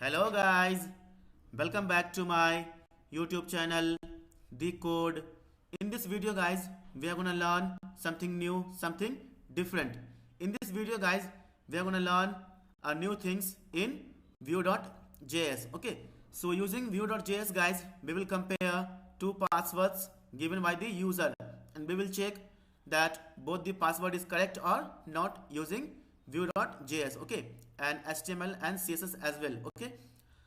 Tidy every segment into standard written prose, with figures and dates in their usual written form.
Hello guys, welcome back to my YouTube channel The Code. In this video guys, we are gonna learn something new, something different. In this video guys, we are gonna learn new things in Vue.js. Okay, so using Vue.js guys, we will compare two passwords given by the user and we will check that both the password is correct or not using Vue.js. Okay, and HTML and CSS as well. Okay,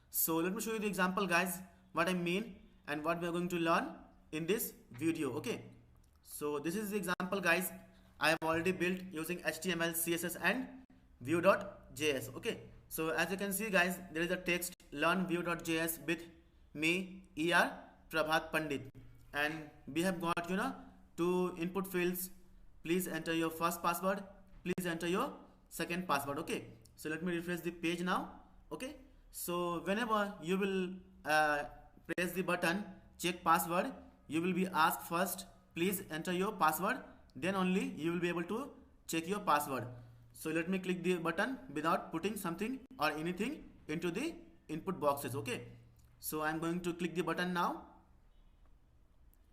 so let me show you the example guys what I mean and what we are going to learn in this video. Okay, so this is the example guys I have already built using HTML, CSS and Vue.js. Okay, so as you can see guys, there is a text learn Vue.js with me Prabhat Pandit, and we have got two input fields. Please enter your first password, please enter your second password. Okay, so let me refresh the page now. Okay, so whenever you will press the button check password, you will be asked first please enter your password, then only you will be able to check your password. So let me click the button without putting something or anything into the input boxes. Okay, so I'm going to click the button now.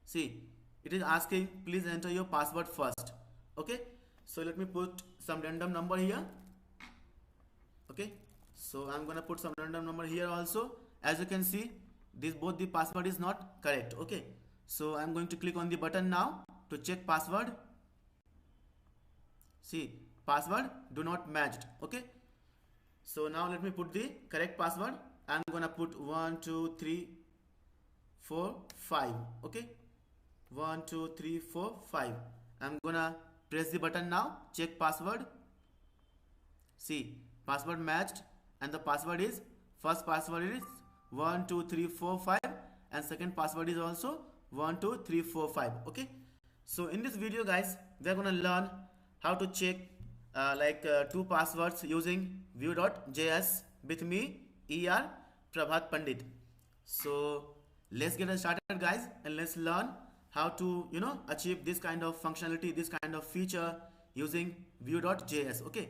See, it is asking please enter your password first. Okay, so let me put some random number here. Okay, so I'm gonna put some random number here also. As you can see, this both the password is not correct. Okay, so I'm going to click on the button now to check password. See, password do not matched. Okay, so now let me put the correct password. I'm gonna put 1 2 3 4 5. Okay, 1 2 3 4 5. I'm gonna press the button now, check password. See, password matched and the password is first password is 1 2 3 4 5 and second password is also 1 2 3 4 5. Okay, so in this video guys, we are gonna learn how to check two passwords using Vue.js with me Prabhat Pandit. So let's get started guys and let's learn how to achieve this kind of functionality, this kind of feature using Vue.js. Okay,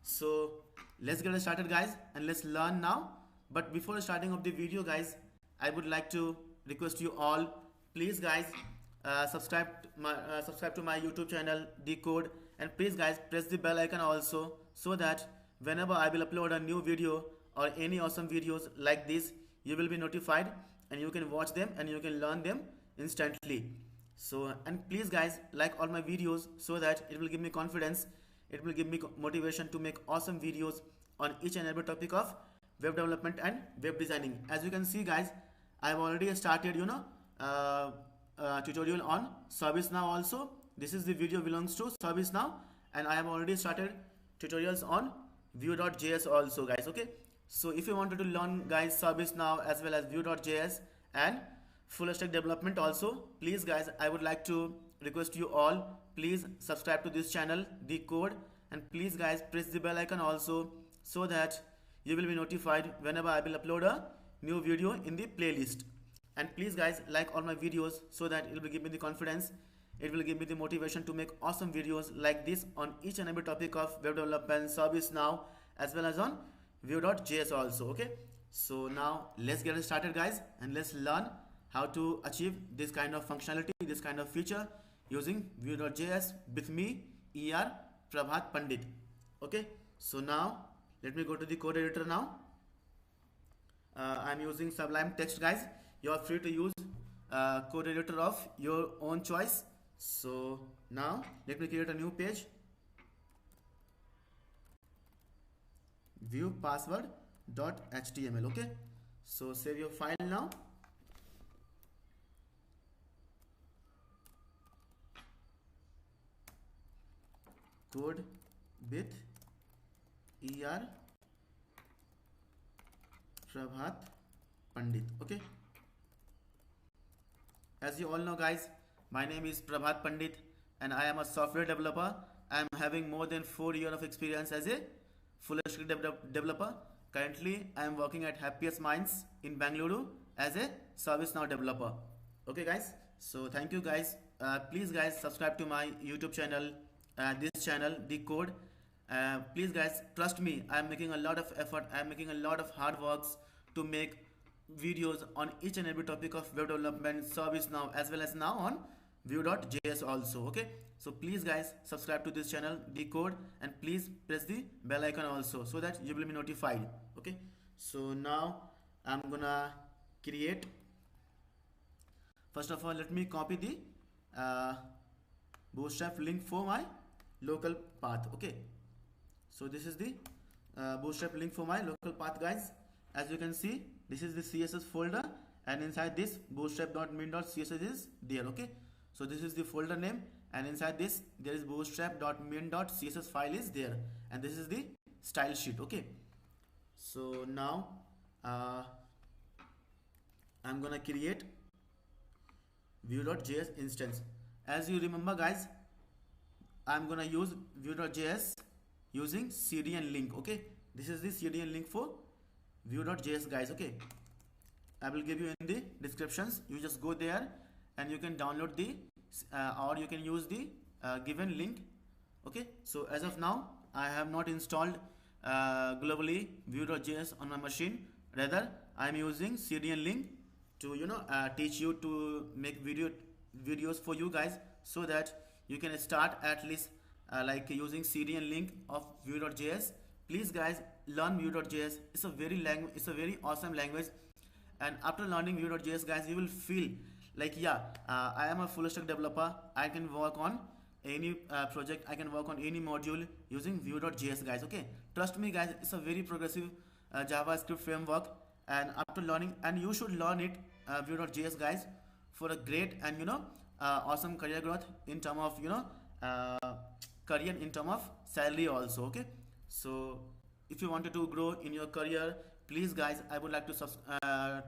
so let's get started guys and let's learn now. But before starting of the video guys, I would like to request you all, please guys, subscribe to my YouTube channel The Code, and please guys press the bell icon also, so that whenever I will upload a new video or any awesome videos like this, you will be notified and you can watch them and you can learn them instantly. So, and please guys like all my videos, so that it will give me confidence, it will give me motivation to make awesome videos on each and every topic of web development and web designing. As you can see guys, I have already started tutorial on ServiceNow also. This is the video belongs to ServiceNow, and I have already started tutorials on Vue.js also guys. Okay, so if you wanted to learn guys ServiceNow as well as Vue.js and full stack development also, please guys, I would like to request you all, please subscribe to this channel The Code, and please guys press the bell icon also, so that you will be notified whenever I will upload a new video in the playlist. And please guys like all my videos, so that it will give me the confidence, it will give me the motivation to make awesome videos like this on each and every topic of web development, ServiceNow as well as on Vue.js also. Okay, so now let's get started guys and let's learn how to achieve this kind of functionality, this kind of feature using Vue.js with me Prabhat Pandit. Okay, so now let me go to the code editor now. I'm using Sublime Text guys. You are free to use code editor of your own choice. So now let me create a new page. View password.html. Okay, so save your file now. Code with Prabhat Pandit. Okay, as you all know guys, my name is Prabhat Pandit and I am a software developer. I am having more than 4 years of experience as a full stack developer. Currently I am working at Happiest Minds in Bangalore as a ServiceNow developer. Okay guys, so thank you guys. Please guys subscribe to my YouTube channel, this channel The Code. Please guys trust me, I am making a lot of effort, I am making a lot of hard works to make videos on each and every topic of web development, service now, as well as now on Vue.js also. Okay, so please guys subscribe to this channel, Decode, and please press the bell icon also so that you will be notified. Okay, so now I'm gonna create. First of all, let me copy the Bootstrap link for my local path. Okay, so this is the Bootstrap link for my local path, guys. As you can see, this is the CSS folder, and inside this bootstrap.min.css is there. Okay, so this is the folder name, and inside this there is bootstrap.min.css file is there, and this is the style sheet. Okay, so now I'm gonna create Vue.js instance. As you remember, guys, I'm gonna use Vue.js using CDN link. Okay, this is the CDN link for Vue.js, guys. Okay, I will give you in the descriptions. You just go there and you can download the or you can use the given link. Okay, so as of now I have not installed globally Vue.js on my machine. Rather, I am using CDN link to teach you to make videos for you guys, so that you can start at least like using CDN link of Vue.js. Please guys, learn Vue.js. It's a very awesome language, and after learning Vue.js, guys, you will feel like, yeah, I am a full stack developer. I can work on any project, I can work on any module using Vue.js, guys. Okay, trust me guys, it's a very progressive JavaScript framework, and after learning, and you should learn it, Vue.js, guys, for a great and awesome career growth in term of career, in term of salary also. Okay, so if you wanted to grow in your career, please guys, I would like to I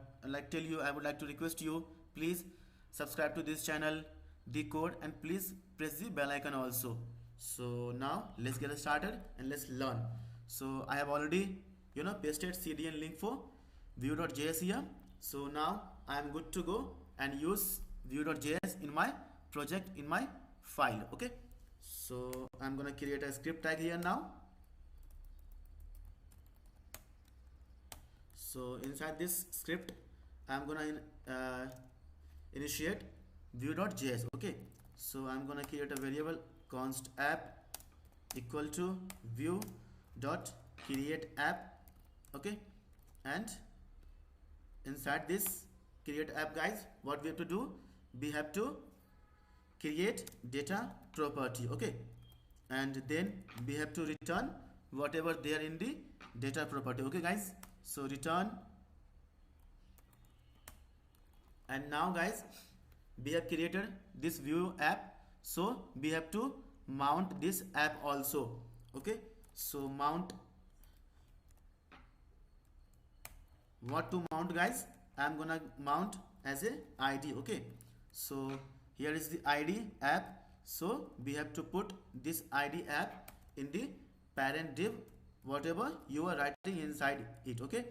would like to request you, please subscribe to this channel, Decode, and please press the bell icon also. So now let's get started and let's learn. So I have already pasted CDN link for Vue.js here. So now I am good to go and use Vue.js in my project, in my file. Okay, so I'm gonna create a script tag here now. So inside this script, I'm gonna initiate Vue.js. Okay, so I'm gonna create a variable const app equal to Vue.create app. Okay, and inside this create app, guys, what we have to do, we have to create data property. Okay, and then we have to return whatever there in the data property. Okay guys, so return, and now guys, we have created this Vue app, so we have to mount this app also. Okay, so mount, what to mount, guys, I'm gonna mount as a ID. Okay, so here is the ID app, so we have to put this ID app in the parent div, whatever you are writing inside it. Okay,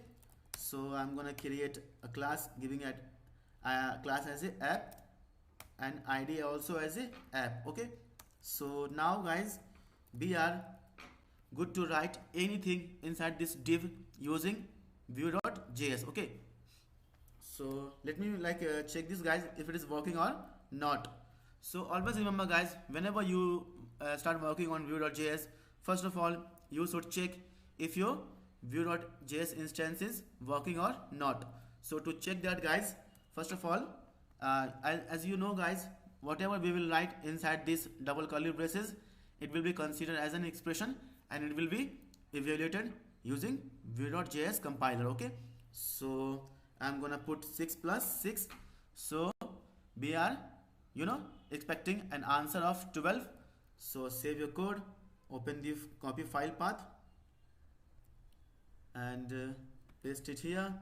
so I'm gonna create a class giving a class as a app and ID also as a app. Okay, so now guys, we are good to write anything inside this div using Vue.js. Okay, so let me check this, guys, if it is working or not. So always remember, guys, whenever you start working on Vue.js, first of all you should check if your Vue.js instance is working or not. So to check that, guys, first of all, as you know guys, whatever we will write inside this double curly braces, it will be considered as an expression and it will be evaluated using Vue.js compiler. Okay, so I'm gonna put 6 plus 6, so we are expecting an answer of 12. So save your code, open the copy file path and paste it here.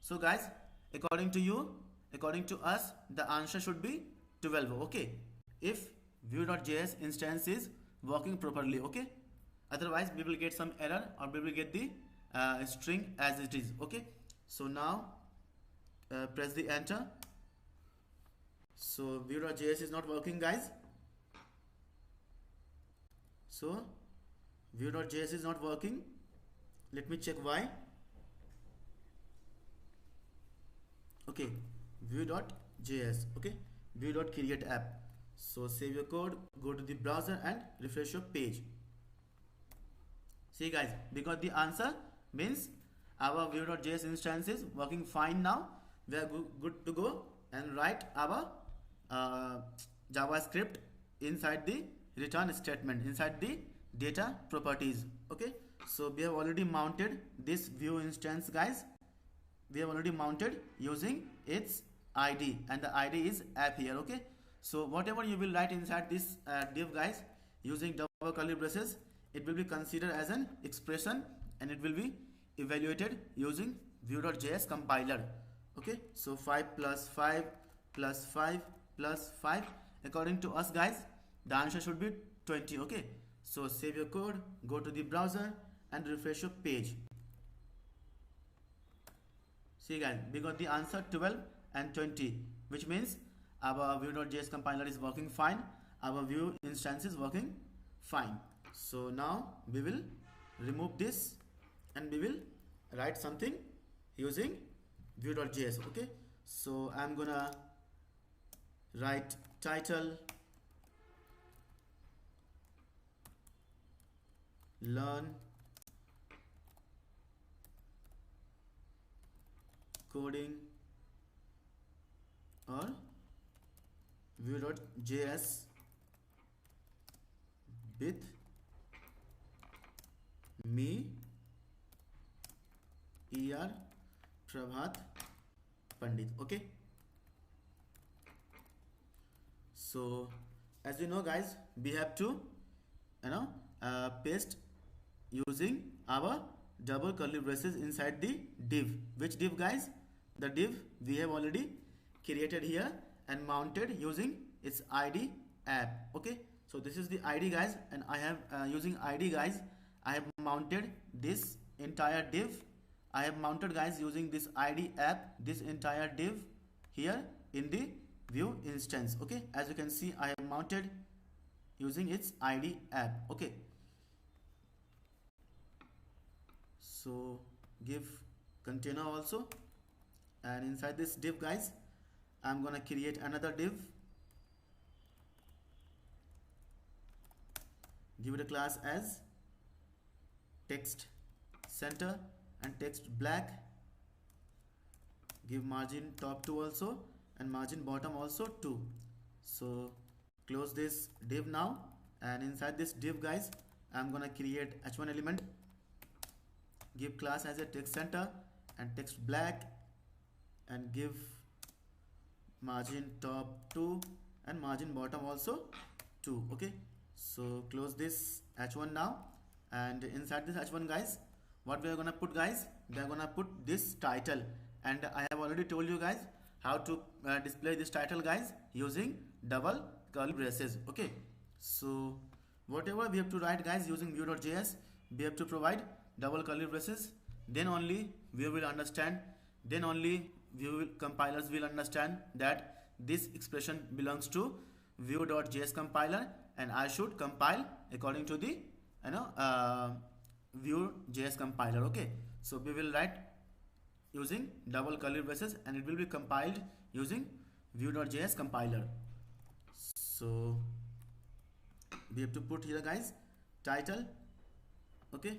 So guys, according to us, the answer should be 12. Okay, if Vue.js instance is working properly. Okay, otherwise we will get some error or we will get the string as it is. Okay, so now press the enter. So Vue.js is not working, guys. So Vue.js is not working. Let me check why. Okay, view.js. Okay, view.create app. So save your code, go to the browser and refresh your page. See guys, because the answer means our view.js instance is working fine now. We are good to go and write our uh, JavaScript inside the return statement, inside the data properties. Okay, so we have already mounted this view instance guys. We have already mounted using its id, and the id is app here. Okay, so whatever you will write inside this div guys, using double curly braces, it will be considered as an expression and it will be evaluated using view.js compiler. Okay, so 5 plus 5 plus 5 plus 5, according to us guys, the answer should be 20. Okay, so save your code, go to the browser and refresh your page. See guys, we got the answer 12 and 20, which means our view.js compiler is working fine, our view instance is working fine. So now we will remove this and we will write something using view.js. Okay, so I'm gonna write title, learn coding or view.js with me er Prabhat Pandit. Okay, so as you know guys, we have to paste using our double curly braces inside the div. Which div guys? The div we have already created here and mounted using its id app. Okay, so this is the id guys, and I have using id guys, I have mounted this entire div. I have mounted guys using this id app, this entire div here in the view instance. Okay, as you can see, I have mounted using its id app. Okay, so give container also, and inside this div guys, I'm gonna create another div, give it a class as text center and text black, give margin top 2 also and margin bottom also 2. So close this div now, and inside this div guys, I'm gonna create h1 element, give class as a text center and text black, and give margin top 2 and margin bottom also 2. Okay, so close this h1 now, and inside this h1 guys, what we are gonna put guys, we are gonna put this title, and I have already told you guys how to display this title guys using double curly braces. Okay, so whatever we have to write guys using view.js, we have to provide double curly braces, then only we will understand, then only compilers will understand that this expression belongs to view.js compiler and I should compile according to the view.js compiler. Okay, so we will write using double curly braces and it will be compiled using view.js compiler. So we have to put here guys title. Okay,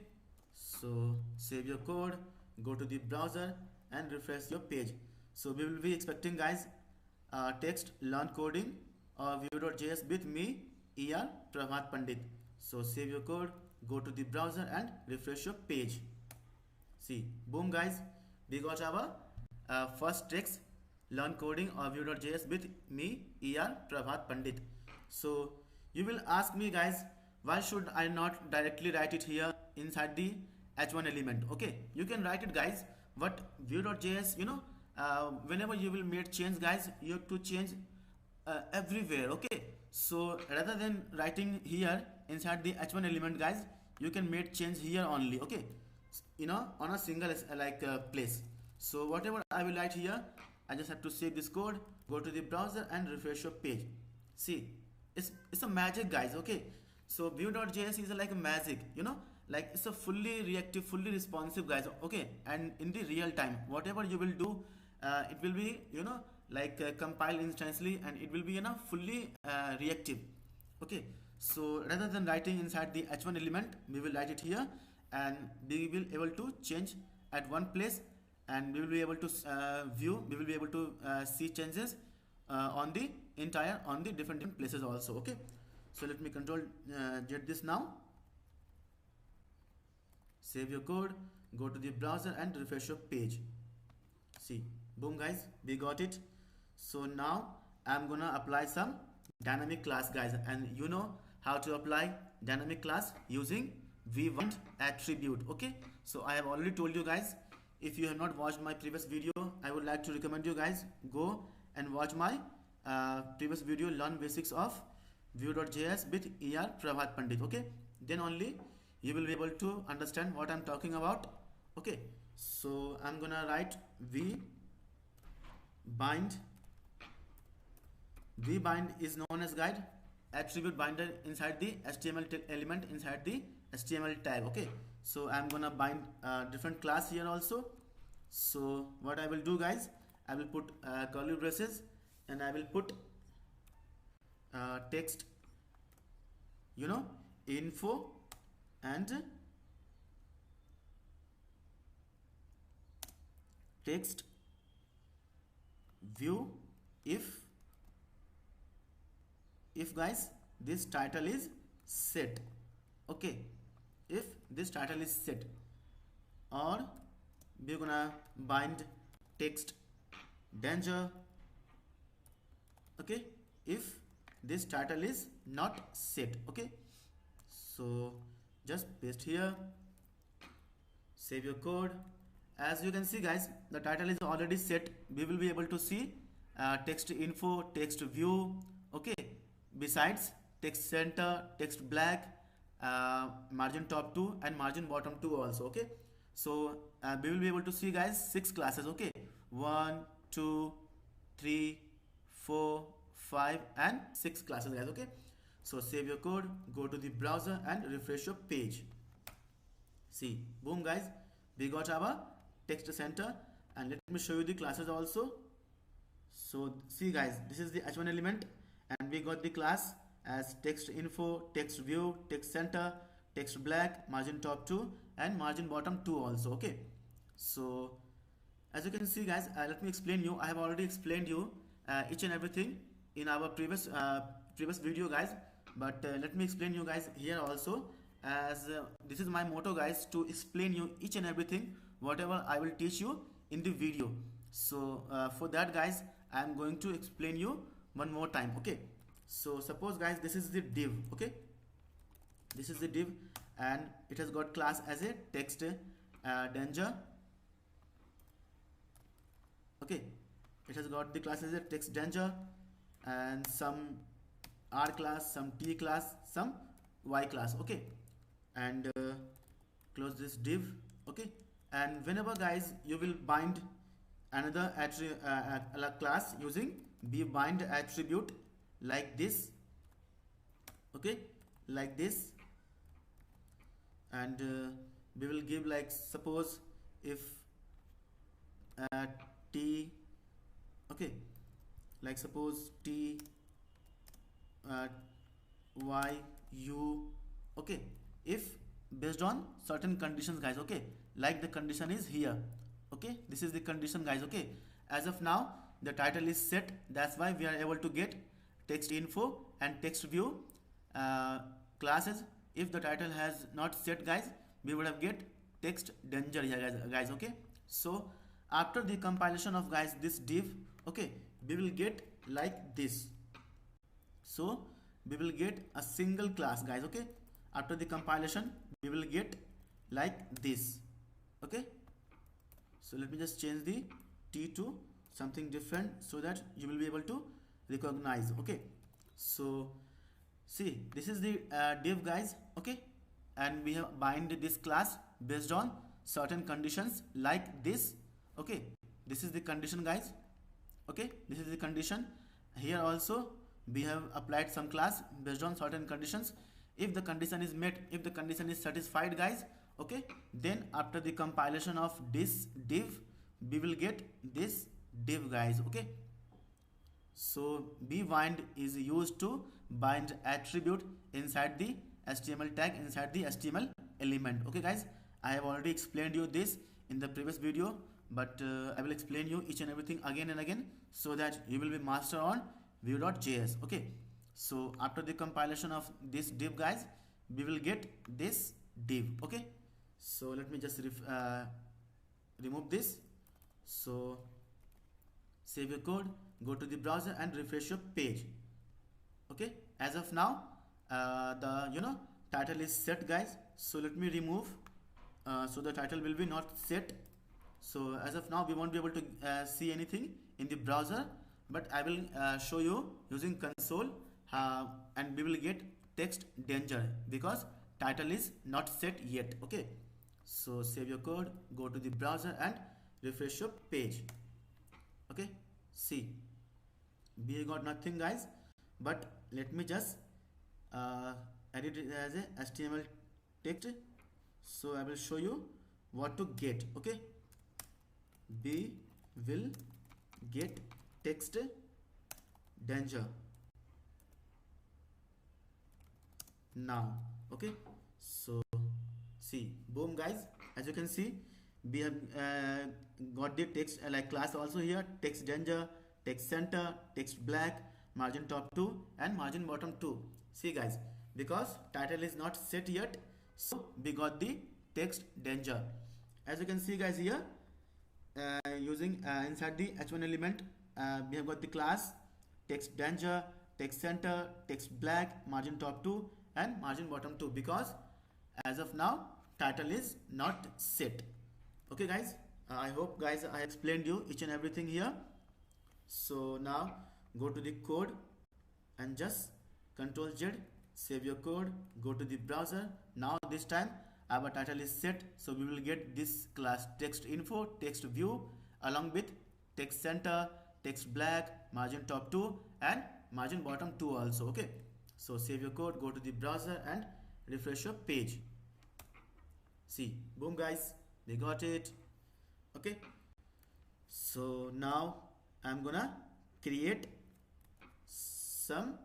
so save your code, go to the browser and refresh your page. So we will be expecting guys text learn coding or view.js with me er Prabhat Pandit. So save your code, go to the browser and refresh your page. See, boom guys, we got our first text learn coding or view.js with me er Prabhat Pandit. So you will ask me guys, why should I not directly write it here inside the h1 element? Okay, you can write it guys, but view.js, whenever you will make change guys, you have to change everywhere. Okay, so rather than writing here inside the h1 element guys, you can make change here only. Okay, on a single place. So whatever I will write here, I just have to save this code, go to the browser and refresh your page. See, it's a magic guys. Okay, so view.js is like a magic, like it's a fully reactive, fully responsive guys. Okay, and in the real time, whatever you will do it will be, like compiled instantly, and it will be, fully reactive. Okay, so rather than writing inside the h1 element, we will write it here, and we will able to change at one place, and we will be able to we will be able to see changes on the on the different places also. Okay, so let me control get this now. Save your code, go to the browser and refresh your page. See, boom guys, we got it. So now I'm gonna apply some dynamic class, guys, and you know how to apply dynamic class using v1 attribute. Okay, so I have already told you guys. If you have not watched my previous video, I would like to recommend you guys go and watch my previous video, learn basics of Vue.js with ER Prabhat Pandit. Okay, then only you will be able to understand what I'm talking about. Okay, so I'm gonna write vbind. Vbind is known as guide attribute binder inside the HTML element inside the HTML tag. Okay, so I'm gonna bind different class here also. So what I will do, guys, I will put curly braces, and I will put text, info, and text view if guys this title is set. Okay, if this title is set, or we're gonna bind text danger. Okay, if this title is not set. Okay, so just paste here, save your code. As you can see, guys, the title is already set. We will be able to see text info, text view. Okay, besides text center, text black, margin top 2 and margin bottom 2 also. Okay, so we will be able to see, guys, 6 classes. Okay, 1 2 3 4 5 and 6 classes, guys. Okay, so save your code, go to the browser and refresh your page. See, boom guys, we got our text center, and let me show you the classes also. So see guys, this is the h1 element, and we got the class as text info, text view, text center, text black, margin top 2 and margin bottom 2 also. Okay, so as you can see, guys, let me explain you. I have already explained you each and everything in our previous video, guys, but let me explain you guys here also, as this is my motto, guys, to explain you each and everything whatever I will teach you in the video. So for that, guys, I am going to explain you one more time. Okay, so suppose, guys, this is the div. Okay, this is the div, and it has got class as a text danger. Okay, it has got the class as a text danger, and some R class, some T class, some Y class. Okay, and close this div. Okay, and whenever, guys, you will bind another class using vbind attribute like this. Okay, like this, and we will give, like, suppose if T. Okay, like suppose T Y U. Okay, if based on certain conditions, guys. Okay, like the condition is here. Okay, this is the condition, guys. Okay, as of now the title is set, that's why we are able to get text info and text view classes. If the title has not set, guys, we would have get text danger here, guys. Okay, so after the compilation of, guys, this div, okay, we will get like this. So we will get a single class, guys. Okay, after the compilation we will get like this. Okay, so let me just change the T to something different so that you will be able to recognize. Okay, so see, this is the div, guys. Okay, and we have bind this class based on certain conditions like this. Okay, this is the condition, guys. Okay, this is the condition. Here also we have applied some class based on certain conditions. If the condition is met, if the condition is satisfied, guys, okay, then after the compilation of this div we will get this div, guys. Okay, so bind is used to bind attribute inside the HTML tag, inside the HTML element. Okay guys, I have already explained you this in the previous video, but I will explain you each and everything again and again so that you will be master on Vue.js. Okay, so after the compilation of this div, guys, we will get this div. Okay, so let me just remove this. So save your code, go to the browser and refresh your page. Okay, as of now the title is set, guys. So let me remove, so the title will be not set. So as of now we won't be able to see anything in the browser, but I will show you using console, and we will get text danger because title is not set yet. Okay, so save your code, go to the browser and refresh your page. Okay, see, we got nothing, guys, but let me just edit it as a HTML text, so I will show you what to get. Okay, we will get text danger now. Okay, so see, boom, guys, as you can see, we have got the text like class also here, text danger, text center, text black, margin top 2 and margin bottom 2. See guys, because title is not set yet, so we got the text danger. As you can see, guys, here using inside the h1 element, we have got the class text danger, text center, text black, margin top 2 and margin bottom 2, because as of now title is not set. Okay guys, I hope, guys, I explained you each and everything here. So now go to the code and just Ctrl Z, save your code, go to the browser. Now this time our title is set, so we will get this class text info, text view along with text center, text black, margin top 2 and margin bottom 2 also. Okay, so save your code, go to the browser and refresh your page. See, boom, guys, we got it. Okay, so now I'm gonna create some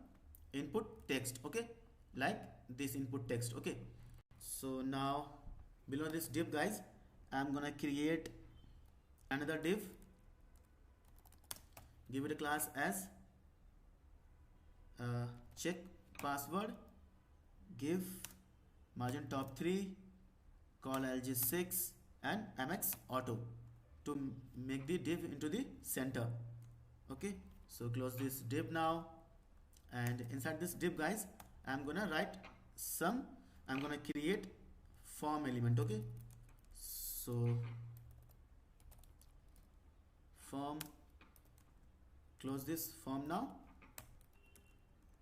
input text. Okay, like this input text. Okay, so now below this div, guys, I'm gonna create another div, give it a class as check password, give margin top 3, call LG6 and MX auto to make the div into the center. Okay, so close this div now, and inside this div, guys, I'm gonna create form element. Okay, so form, close this form now,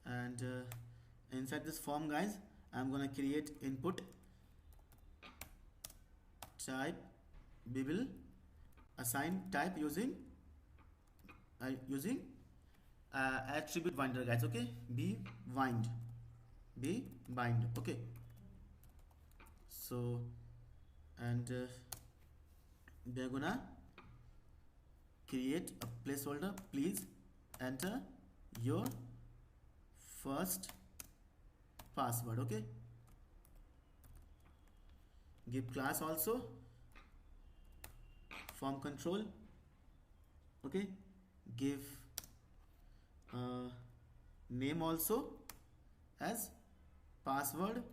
and inside this form, guys, I'm gonna create input type. We will assign type using attribute binder, guys. Okay, bind. Okay, so and we are gonna create a placeholder. Please enter your first password. Okay, give class also form control. Okay, give name also as password,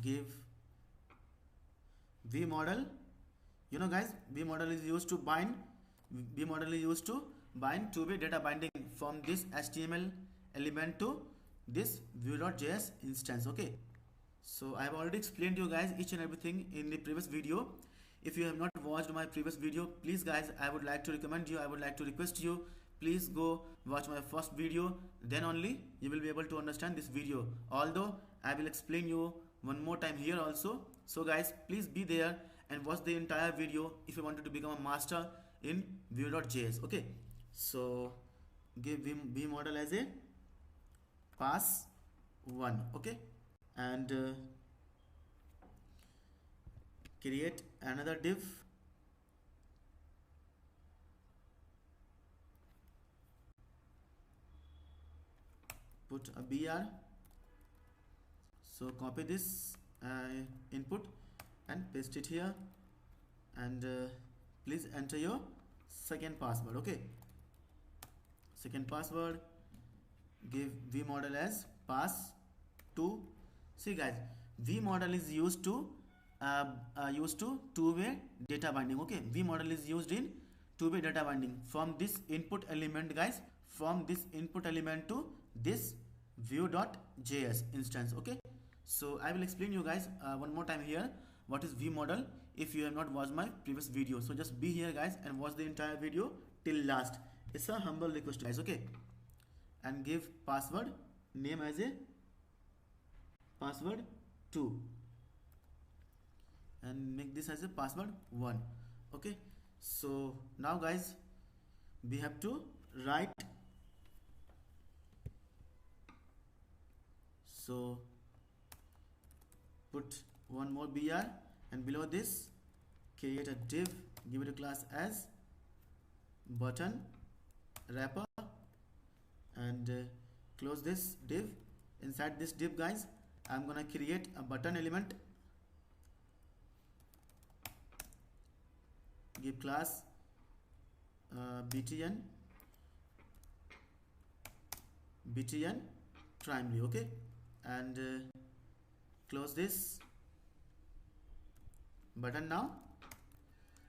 give vmodel. Guys, vmodel is used to bind two-way data binding from this HTML element to this Vue.js instance. Okay, so I have already explained you guys each and everything in the previous video. If you have not watched my previous video, please, guys, I would like to request you, please go watch my first video, then only you will be able to understand this video, although I will explain you one more time here also. So guys, please be there and watch the entire video if you wanted to become a master in Vue.js. Okay, so give vmodel as a pass1. Okay, and create another div put a br. So copy this input and paste it here, and please enter your second password. Okay, second password, give vmodel as pass2. See guys, vmodel is used to two-way data binding. Okay, vmodel is used in two-way data binding from this input element, guys, from this input element to this view.js instance. Okay, so I will explain you guys one more time here what is vmodel if you have not watched my previous video. So just be here guys and watch the entire video till last. It's a humble request guys. Okay, and give password name as a password 2 and make this as a password 1. Okay, so now guys we have to write, so put one more br, and below this create a div, give it a class as button wrapper, and close this div. Inside this div guys, I'm gonna create a button element, give class btn primary. Okay, and close this button now.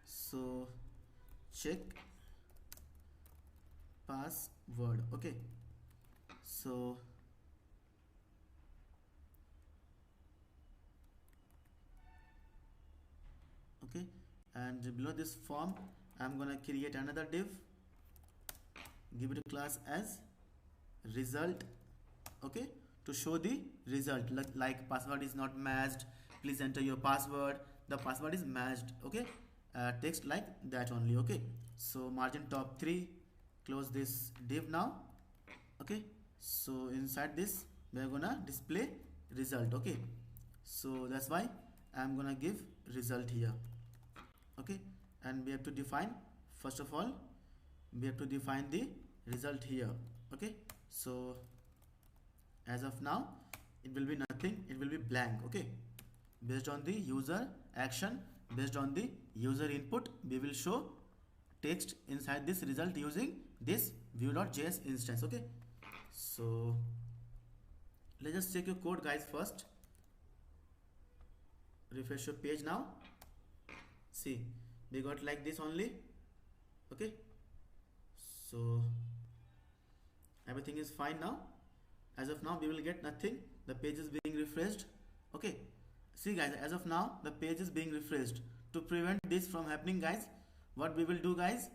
So check password. Okay, so okay, and below this form I'm gonna create another div, give it a class as result. Okay, to show the result, like password is not matched, please enter your password, the password is matched. Okay, text like that only. Okay, so margin top 3, close this div now. Okay, so inside this we are gonna display result. Okay, so that's why I'm gonna give result here. Okay, and we have to define, first of all we have to define the result here. Okay, so as of now it will be nothing, it will be blank. Okay, based on the user action, based on the user input, we will show text inside this result using this view.js instance. Okay, so let's just check your code guys first. Refresh your page now. See, we got like this only. Okay, so everything is fine now. As of now we will get nothing, the page is being refreshed. Okay, see guys, as of now the page is being refreshed. To prevent this from happening guys, what we will do guys,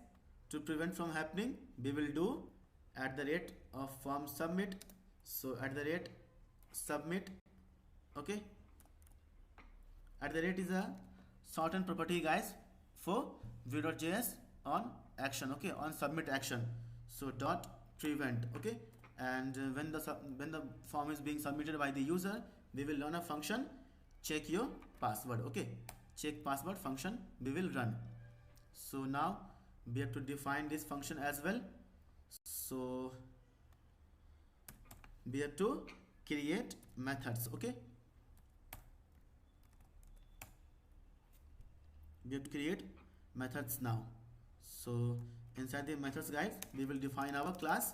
to prevent from happening, we will do @ of form submit. So @ submit. Okay, @ is a shortened property guys for view.js on action. Okay, on submit action. So dot prevent. Okay, and when the form is being submitted by the user, we will run a function check your password. Okay, check password function we will run. So now we have to define this function as well. So we have to create methods. Okay, we have to create methods now. So inside the methods guys, we will define our class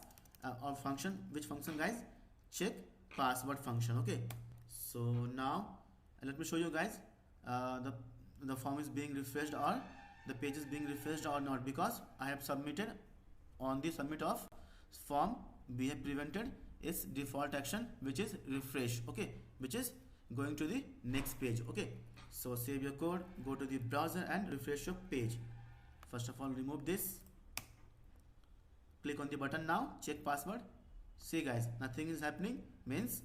or function. Which function guys? Check password function. Okay, so now let me show you guys the form is being refreshed or the page is being refreshed or not, because I have submitted on the submit of form, we have prevented its default action, which is refresh. Okay, which is going to the next page. Okay, so save your code, go to the browser and refresh your page. First of all remove this, click on the button now, check password. See guys, nothing is happening, means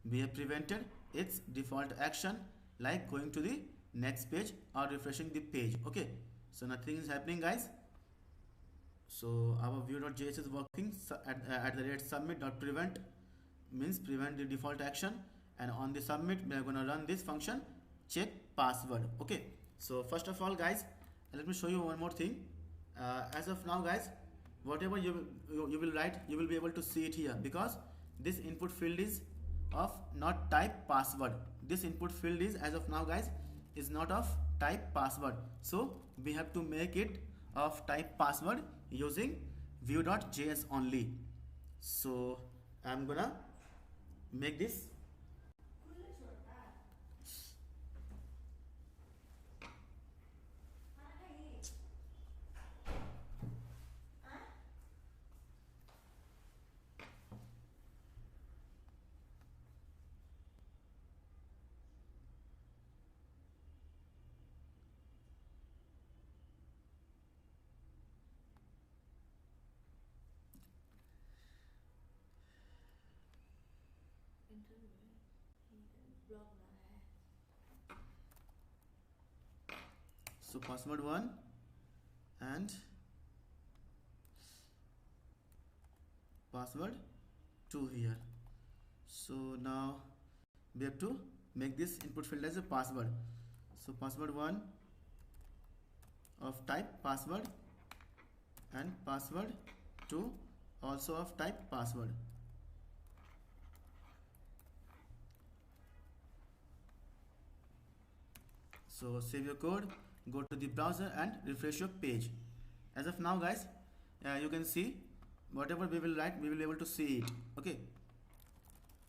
we have prevented its default action, like going to the next page or refreshing the page. Okay, so nothing is happening guys. So our view.js is working at @submit.prevent, means prevent the default action, and on the submit we are gonna run this function check password. Okay, so first of all guys, let me show you one more thing. As of now guys, whatever you will write, you will be able to see it here, because this input field is of not type password. This input field is, as of now guys, is not of type password, so we have to make it of type password using view.js only. So I'm gonna make this. So password 1 and password 2 here. So now we have to make this input field as a password. So password 1 of type password and password 2 also of type password. So save your code, go to the browser and refresh your page. As of now guys, you can see whatever we will write, we will be able to see it. Okay,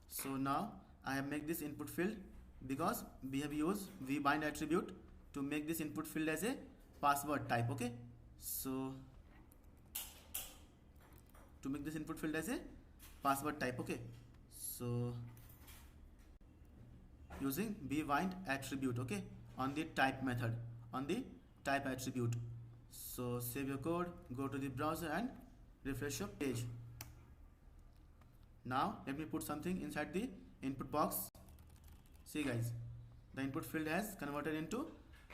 so now I have made this input field because we have used vbind attribute to make this input field as a password type. Okay, so to make this input field as a password type. Okay, so using vbind attribute, okay, on the type method, on the type attribute. So save your code, go to the browser and refresh your page. Now let me put something inside the input box. See guys, the input field has converted into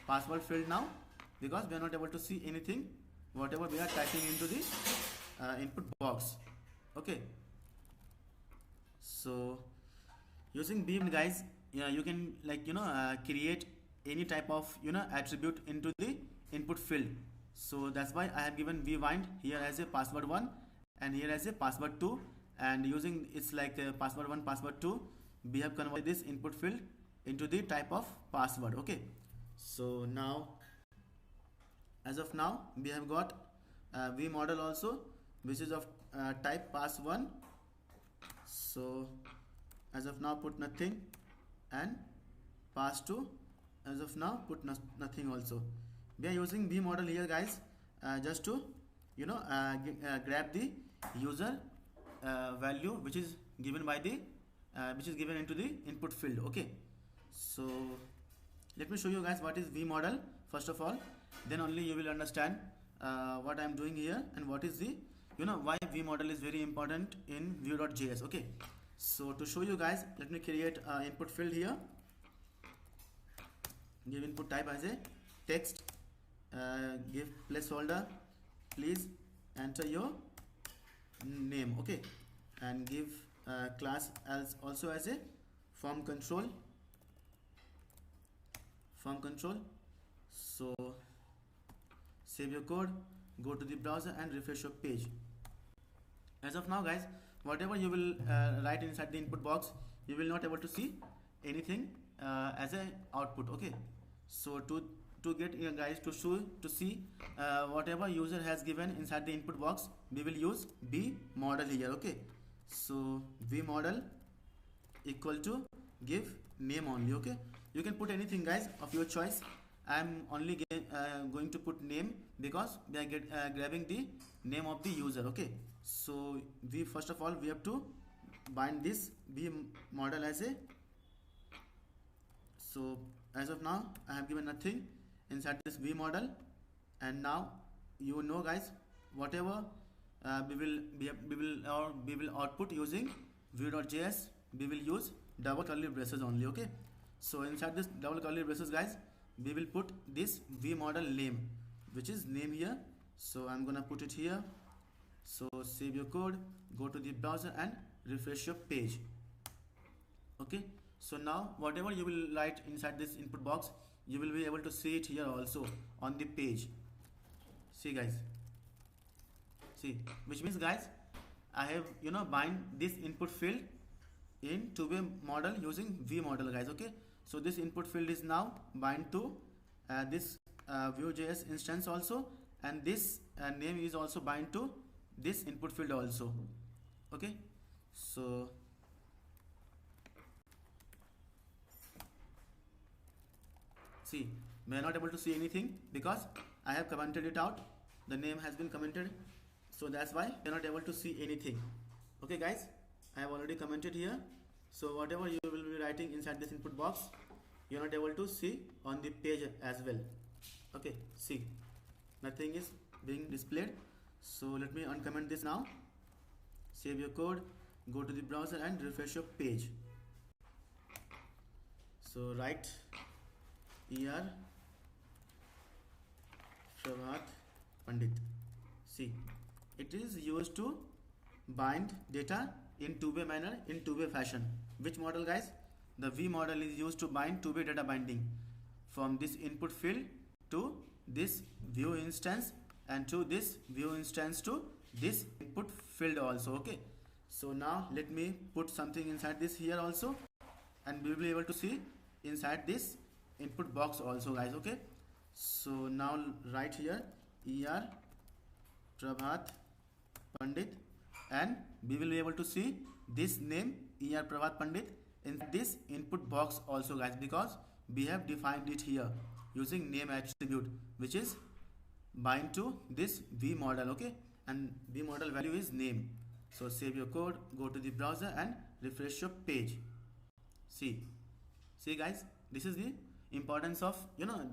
password field now, because we are not able to see anything whatever we are typing into the input box. Okay, so using vbind guys, you can create any type of attribute into the input field. So that's why I have given vbind here as a password 1 and here as a password 2, and using it's like password 1 password 2, we have converted this input field into the type of password. Okay, so now as of now we have got v model also, which is of type pass1. So as of now put nothing, and pass2 as of now put nothing also. We are using v model here guys, just to grab the user value which is given by the which is given into the input field. Okay, so let me show you guys what is v model first of all, then only you will understand what I am doing here and what is the why v model is very important in vue.js. Okay, so to show you guys, let me create input field here. Give input type as a text, give placeholder, please enter your name. Okay, and give class as also as a form control. So save your code, go to the browser and refresh your page. As of now guys, whatever you will write inside the input box, you will not able to see anything as a output. Okay, so to get guys to see whatever user has given inside the input box, we will use v model here. Okay, so v model equal to give name only. Okay, you can put anything guys of your choice. I am only going to put name because we are grabbing the name of the user. Okay, so we first of all we have to bind this v model as a, so as of now I have given nothing inside this v model, and now you know guys, whatever we will output using vue.js, we will use double curly braces only. Okay, so inside this double curly braces guys, we will put this v model name, which is name here. So I'm gonna put it here. So save your code, go to the browser and refresh your page. Okay, so now whatever you will write inside this input box, you will be able to see it here also on the page. See guys, see, which means guys, I have bind this input field in two-way model using V model, guys. Okay, so this input field is now bind to this Vue.js instance also, and this name is also bind to this input field also. Okay, so see, we are not able to see anything because I have commented it out. The name has been commented, so that's why we are not able to see anything. Okay, guys, I have already commented here. So whatever you will be writing inside this input box, you are not able to see on the page as well. Okay, see, nothing is being displayed. So let me uncomment this now. Save your code, go to the browser and refresh your page. So write ER Prabhat Pandit. See, it is used to bind data in two-way manner, in two-way fashion. Which model, guys? The V model is used to bind two-way data binding from this input field to this Vue instance, and to this Vue instance to this input field also. Okay, so now let me put something inside this here also, and we will be able to see inside this input box also, guys. Okay, so now write here ER Prabhat Pandit, and we will be able to see this name ER Prabhat Pandit in this input box also, guys, because we have defined it here using name attribute, which is bind to this V model. Okay, and V model value is name. So save your code, go to the browser and refresh your page. See guys, this is the importance of,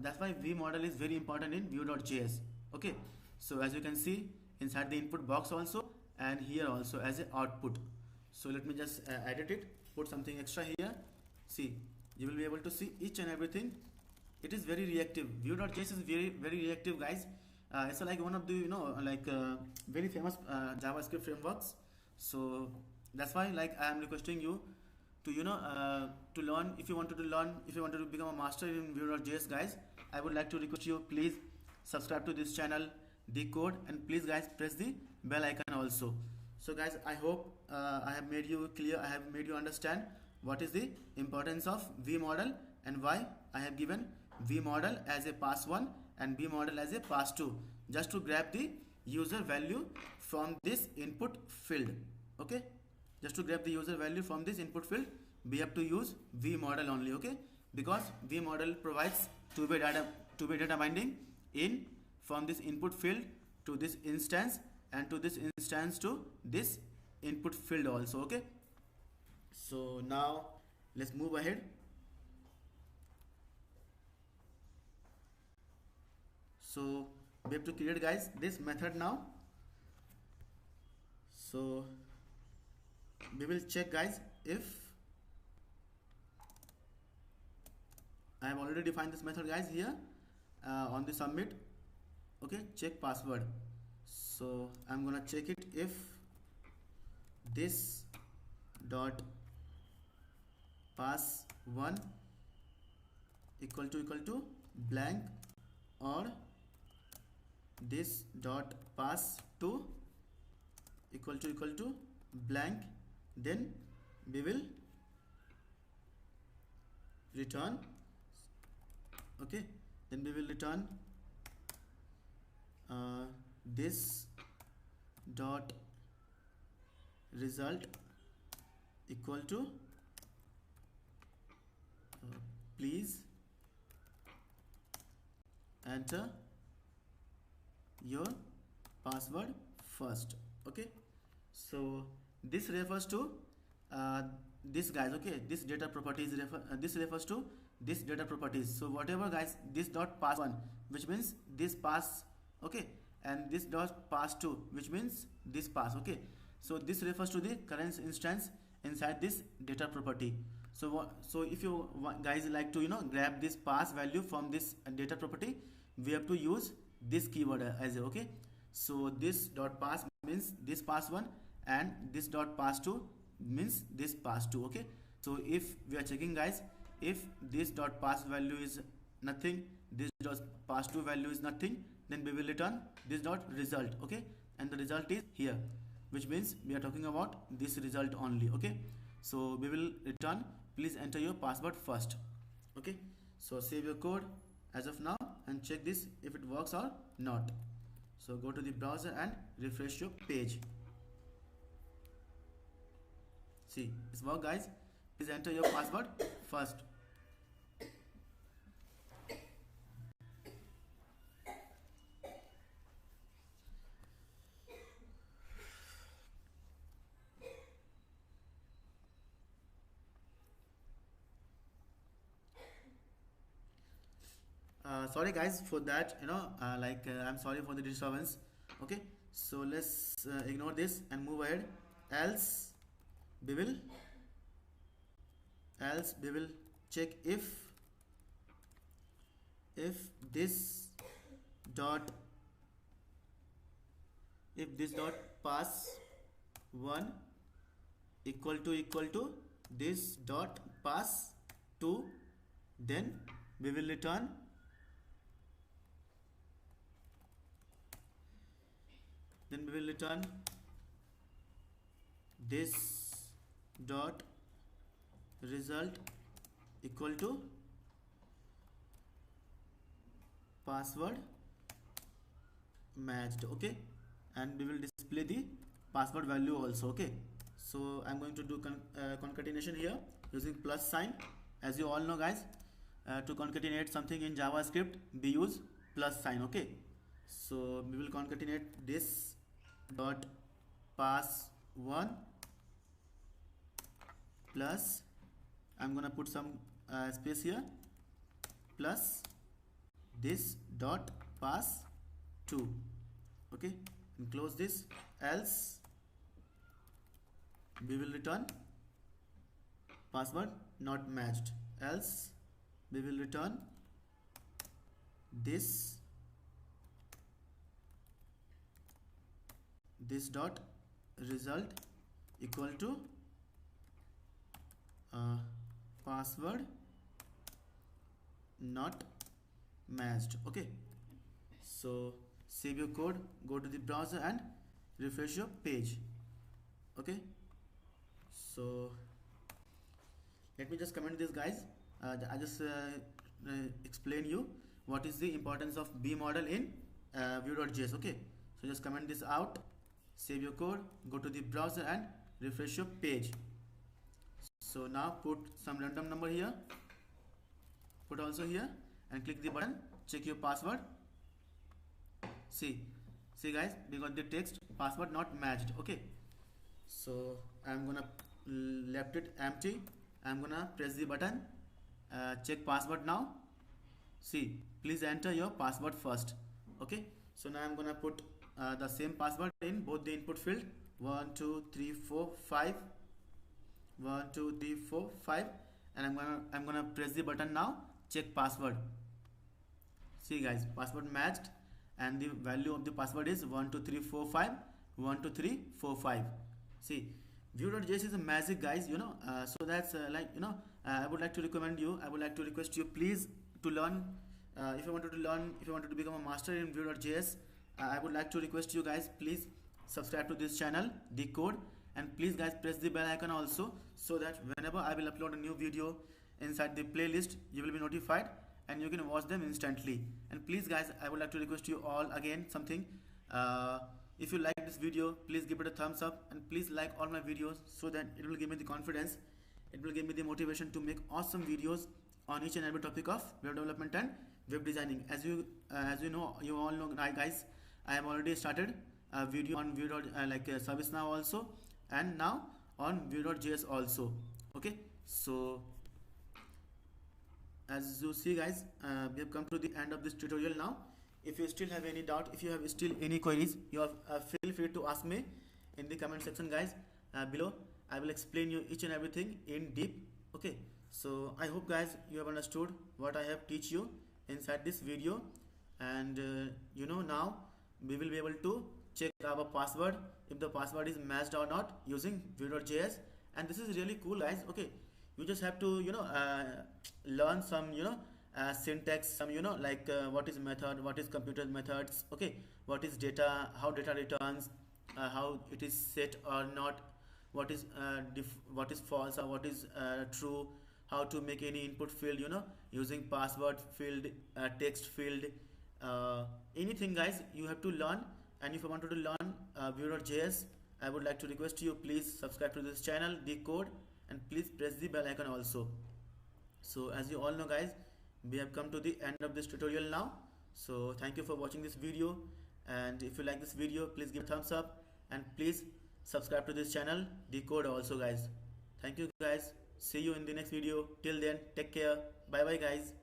that's why V model is very important in Vue.js. Okay, so as you can see inside the input box also, and here also as an output. So let me just edit it, put something extra here. See, you will be able to see each and everything. It is very reactive. Vue.js is very reactive, guys. It's like one of the very famous JavaScript frameworks. So that's why I am requesting you to to learn. If you wanted to become a master in Vue.js, guys, I would like to request you, please subscribe to this channel, Decode, and please guys press the bell icon also. So guys, I hope I have made you clear, I have made you understand what is the importance of V model and why I have given V model as a pass 1 and V model as a pass 2, just to grab the user value from this input field. Okay, just to grab the user value from this input field, we have to use V model only. Okay, because V model provides two-way data binding in from this input field to this instance, and to this instance to this input field also. Okay, so now let's move ahead. So we have to create, guys, this method now. So we will check, guys, if I have already defined this method, guys, here on the submit. Okay, check password. So I'm gonna check it if this dot pass 1 equal to blank, or this dot pass 2 equal to blank, then we will return. Okay, then we will return this dot result equal to please enter your password first. Okay, so this refers to this, guys. Okay, this data properties this refers to this data properties. So whatever, guys, this dot pass 1, which means this pass, okay, and this dot pass 2, which means this pass. Okay, so this refers to the current instance inside this data property. So if you guys like to grab this pass value from this data property, we have to use this keyword as a, okay. So this dot pass means this pass 1, and this dot pass 2 means this pass 2. Okay, so if we are checking, guys, if this dot pass value is nothing, this dot pass 2 value is nothing, then we will return this dot result. Okay, and the result is here, which means we are talking about this result only. Okay, So we will return, please enter your password first. Okay, so save your code as of now and check this if it works or not. So go to the browser and refresh your page. See, it's work guys. Please enter your password first. Sorry guys for that, I'm sorry for the disturbance. Okay, so let's ignore this and move ahead. else we will else we will check if this dot pass 1 equal to this dot pass 2, then we will return this dot result equal to password matched. Okay, and we will display the password value also. Okay, so I'm going to do concatenation here using plus sign. As you all know guys, to concatenate something in JavaScript we use plus sign. Okay, so we will concatenate this dot pass 1 plus, I'm gonna put some space here, plus this dot pass 2. Okay, and close this. Else we will return password not matched. Else we will return this dot result equal to password not matched. Okay, so save your code, go to the browser and refresh your page. Okay, so let me just comment this guys. I just explain you what is the importance of B model in Vue.js. Okay, so just comment this out, save your code, go to the browser and refresh your page. So now put some random number here, put also here, and click the button, check your password. See guys, we got the text password not matched. Okay, so I'm gonna left it empty. I'm gonna press the button, check password now. See, please enter your password first. Okay, so now I'm gonna put the same password in both the input field, 1 2 3 4 5, 1 2 3 4 5, and I'm gonna press the button now, check password. See guys, password matched, and the value of the password is 12345 12345. See, Vue.js is a magic guys, so that's I would like to recommend you, I would like to request you please to learn, if you wanted to become a master in Vue.js, I would like to request you guys, please subscribe to this channel, Decode, and please guys press the bell icon also, so that whenever I will upload a new video inside the playlist, you will be notified and you can watch them instantly. And please guys, I would like to request you all again something, if you like this video, please give it a thumbs up, and please like all my videos, so that it will give me the confidence, it will give me the motivation to make awesome videos on each and every topic of web development and web designing. As you know, you all know guys, I have already started a video on Vue, ServiceNow also, and now on Vue.js also. Okay, so as you see guys, we have come to the end of this tutorial now. If you still have any doubt, if you have still any queries, you have, feel free to ask me in the comment section guys, below. I will explain you each and everything in deep. Okay, so I hope guys you have understood what I have teach you inside this video, and now we will be able to check our password, if the password is matched or not, using Vue.js. And this is really cool guys. Okay, you just have to learn some syntax, some what is method, what is computer methods, okay, what is data, how data returns, how it is set or not, what is false or what is true, how to make any input field, using password field, text field, anything guys you have to learn. And if you wanted to learn Vue.js, I would like to request you, please subscribe to this channel, Decode, and please press the bell icon also. So as you all know guys, we have come to the end of this tutorial now. So thank you for watching this video, and if you like this video, please give a thumbs up and please subscribe to this channel, Decode also guys. Thank you guys, see you in the next video. Till then, take care, bye bye guys.